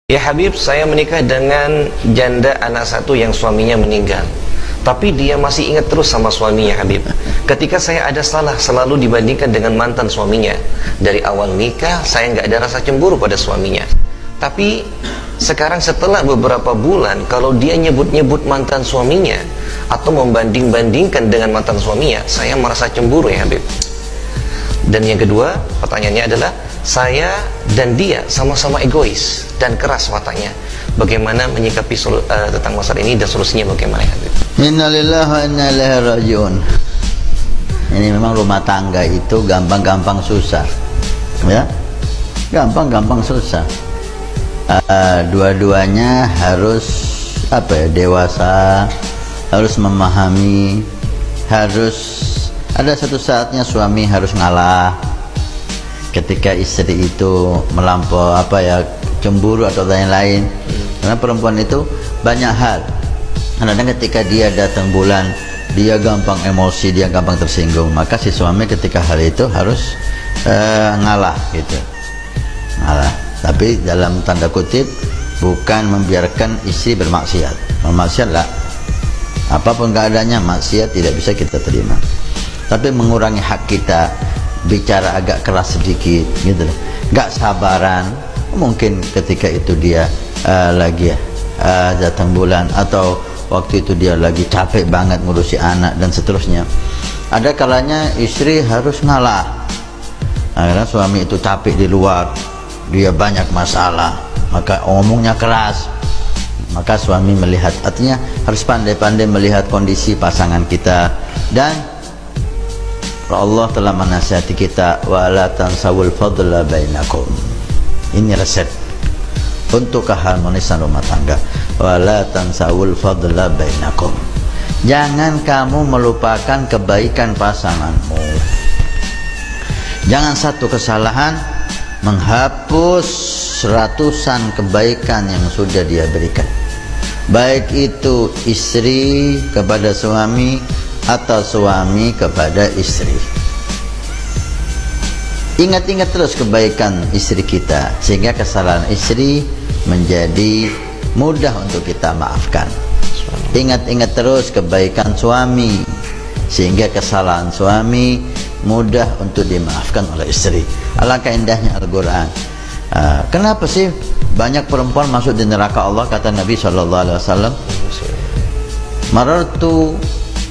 Ya Habib, saya menikah dengan janda anak satu yang suaminya meninggal, tapi dia masih ingat terus sama suaminya Habib. Ketika saya ada salah selalu dibandingkan dengan mantan suaminya. Dari awal nikah saya nggak ada rasa cemburu pada suaminya, tapi sekarang setelah beberapa bulan kalau dia nyebut-nyebut mantan suaminya atau membanding-bandingkan dengan mantan suaminya, saya merasa cemburu ya Habib. Dan yang kedua, pertanyaannya adalah, saya dan dia sama-sama egois dan keras wataknya. Bagaimana menyikapi tentang masalah ini dan solusinya bagaimana ya Habib? Innalillahi wa inna ilaihi rajiun. Ini memang rumah tangga itu gampang-gampang susah, ya, gampang-gampang susah. Dua-duanya harus dewasa, harus memahami, harus ada satu saatnya suami harus ngalah ketika istri itu melampau cemburu atau lain-lain. Karena perempuan itu banyak hal. Kadang-kadang ketika dia datang bulan, dia gampang emosi, dia gampang tersinggung. Maka si suami ketika hal itu harus ngalah gitu. Ngalah. Tapi dalam tanda kutip, bukan membiarkan istri bermaksiat. Bermaksiat lah. Apapun keadaannya, maksiat tidak bisa kita terima. Tapi mengurangi hak kita, bicara agak keras sedikit gitu loh, gak sabaran. Mungkin ketika itu dia lagi datang bulan, atau waktu itu dia lagi capek banget ngurusi anak dan seterusnya. Ada kalanya istri harus ngalah karena suami itu capek di luar, dia banyak masalah, maka ngomongnya keras. Maka suami melihat, artinya harus pandai-pandai melihat kondisi pasangan kita. Dan Allah telah menasihati kita, wala tansawul fadla bainakum. Ini resep untuk keharmonisan rumah tangga. Wala tansawul fadla bainakum. Jangan kamu melupakan kebaikan pasanganmu. Jangan satu kesalahan menghapus ratusan kebaikan yang sudah dia berikan. Baik itu istri kepada suami atau suami kepada istri. Ingat-ingat terus kebaikan istri kita, sehingga kesalahan istri menjadi mudah untuk kita maafkan. Ingat-ingat terus kebaikan suami, sehingga kesalahan suami mudah untuk dimaafkan oleh istri. Alangkah indahnya Al-Quran. Kenapa sih banyak perempuan masuk di neraka Allah? Kata Nabi SAW, marartu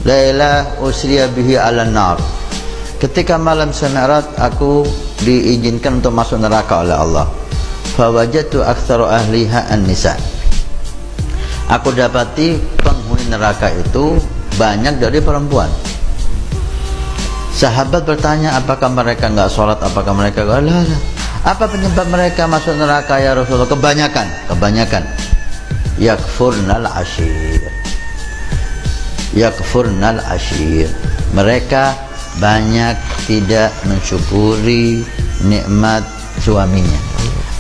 Laila usriya bihi ala nar. Ketika malam Mi'raj aku diizinkan untuk masuk neraka oleh Allah. Fawajadtu aktsaru ahliha an-nisa. Aku dapati penghuni neraka itu banyak dari perempuan. Sahabat bertanya, apakah mereka enggak sholat, apakah mereka enggak? Apa penyebab mereka masuk neraka ya Rasulullah? Kebanyakan yakfurnal ashir. Yakfurnal ashir. Mereka banyak tidak mensyukuri nikmat suaminya.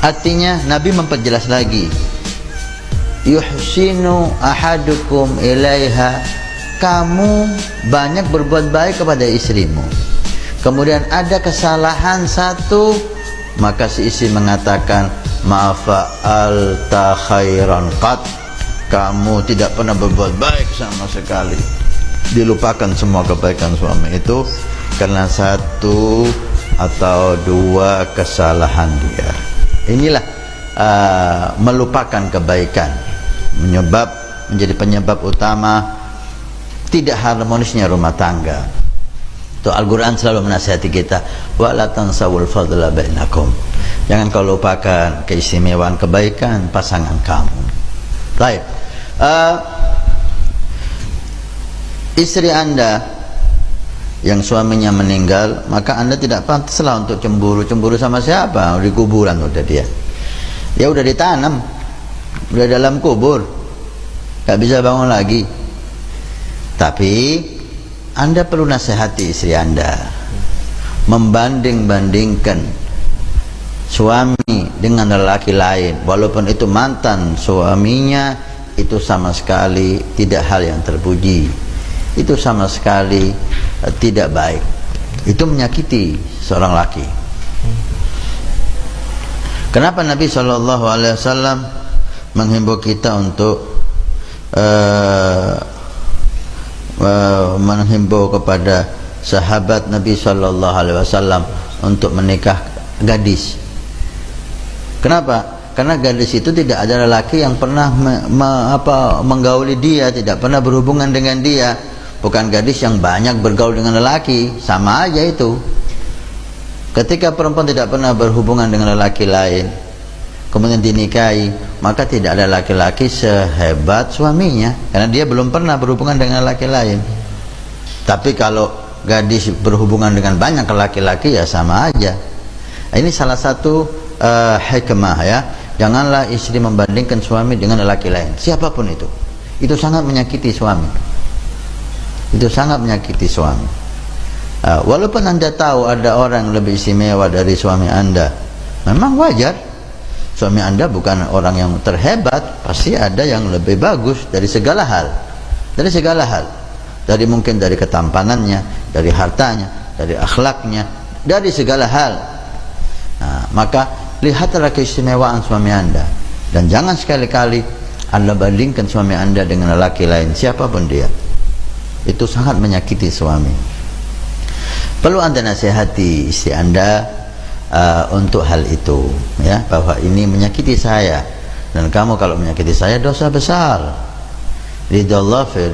Artinya Nabi memperjelas lagi, yuhsinu ahadukum ilaiha. Kamu banyak berbuat baik kepada istrimu, kemudian ada kesalahan satu, maka si istri mengatakan, ma'fa'alta khairan qat. Kamu tidak pernah berbuat baik sama sekali. Dilupakan semua kebaikan suami itu karena satu atau dua kesalahan dia. Inilah melupakan kebaikan menjadi penyebab utama tidak harmonisnya rumah tangga. Itu Al-Quran selalu menasihati kita, wa la tansawul fadla bainakum. Jangan kau lupakan keistimewaan kebaikan pasangan kamu. Baik. Istri Anda yang suaminya meninggal, maka Anda tidak pantaslah untuk cemburu sama siapa? Di kuburan udah dia. Ya udah ditanam, udah dalam kubur, gak bisa bangun lagi. Tapi Anda perlu nasihati istri Anda, membanding-bandingkan suami dengan lelaki lain, walaupun itu mantan suaminya, itu sama sekali tidak hal yang terpuji. Itu sama sekali tidak baik. Itu menyakiti seorang laki. Kenapa Nabi SAW menghimbau kita untuk menghimbau kepada sahabat Nabi sallallahu alaihi wasallam untuk menikah gadis. Kenapa? Karena gadis itu tidak ada lelaki yang pernah menggauli dia, tidak pernah berhubungan dengan dia. Bukan gadis yang banyak bergaul dengan lelaki, sama aja itu. Ketika perempuan tidak pernah berhubungan dengan lelaki lain, kemudian dinikahi, maka tidak ada laki-laki sehebat suaminya, karena dia belum pernah berhubungan dengan lelaki lain. Tapi kalau gadis berhubungan dengan banyak laki-laki, ya sama aja. Ini salah satu hikmah ya. Janganlah istri membandingkan suami dengan lelaki lain, siapapun itu. Itu sangat menyakiti suami. Itu sangat menyakiti suami. Walaupun Anda tahu ada orang yang lebih istimewa dari suami Anda, memang wajar. Suami Anda bukan orang yang terhebat, pasti ada yang lebih bagus dari segala hal. Dari segala hal. Dari mungkin dari ketampanannya, dari hartanya, dari akhlaknya, dari segala hal. Nah, maka lihatlah keistimewaan suami Anda, dan jangan sekali-kali Anda bandingkan suami Anda dengan lelaki lain, siapapun dia. Itu sangat menyakiti suami. Perlu Anda nasihati istri Anda untuk hal itu, ya, bahwa ini menyakiti saya, dan kamu kalau menyakiti saya dosa besar. Ridallah fi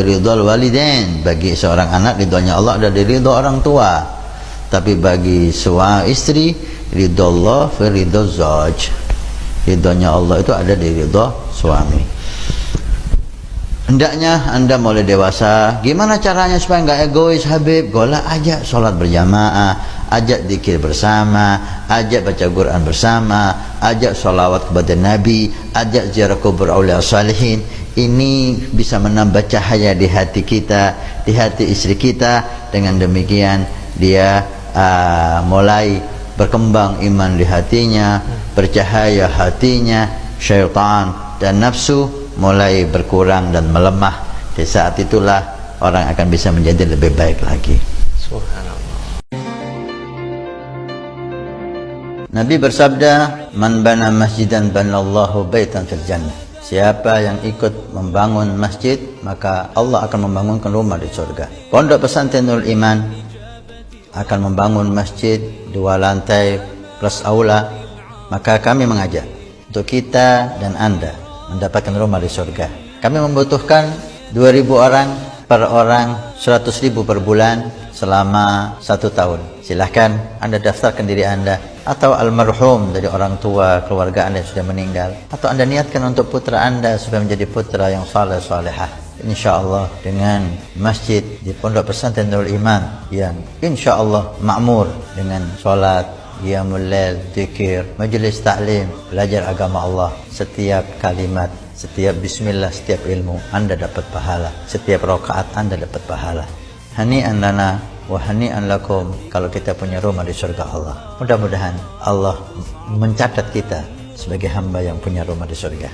ridal walidain. Bagi seorang anak, ridhonya Allah ada di ridho orang tua. Tapi bagi suami istri, ridallah fi ridal zawj. Ridhonya Allah itu ada di ridho suami. Hendaknya Anda mulai dewasa. Gimana caranya supaya nggak egois, Habib? Gola ajak sholat berjamaah, ajak zikir bersama, ajak baca Quran bersama, ajak sholawat kepada Nabi, ajak ziarah kubur aulia salihin. Ini bisa menambah cahaya di hati kita, di hati istri kita. Dengan demikian dia mulai berkembang iman di hatinya, bercahaya hatinya, syaitan dan nafsu mulai berkurang dan melemah. Di saat itulah orang akan bisa menjadi lebih baik lagi. Subhanallah. Nabi bersabda, "Man bana masjidan banallahu baitan fil jannah." Siapa yang ikut membangun masjid, maka Allah akan membangunkan rumah di surga. Pondok Pesantren Nurul Iman akan membangun masjid 2 lantai plus aula. Maka kami mengajak untuk kita dan Anda mendapatkan rumah di surga. Kami membutuhkan 2.000 orang, per orang 100.000 per bulan selama 1 tahun. Silahkan Anda daftarkan diri Anda, atau almarhum dari orang tua keluarga Anda yang sudah meninggal, atau Anda niatkan untuk putra Anda supaya menjadi putra yang saleh salehah. InsyaAllah dengan masjid di Pondok Pesantren Nurul Iman yang InsyaAllah makmur dengan sholat, qiyamul lail, zikir, majelis taklim, belajar agama Allah. Setiap kalimat, setiap bismillah, setiap ilmu Anda dapat pahala. Setiap rakaat Anda dapat pahala. Hani'an lana wa hani'an lakum kalau kita punya rumah di surga Allah. Mudah-mudahan Allah mencatat kita sebagai hamba yang punya rumah di surga.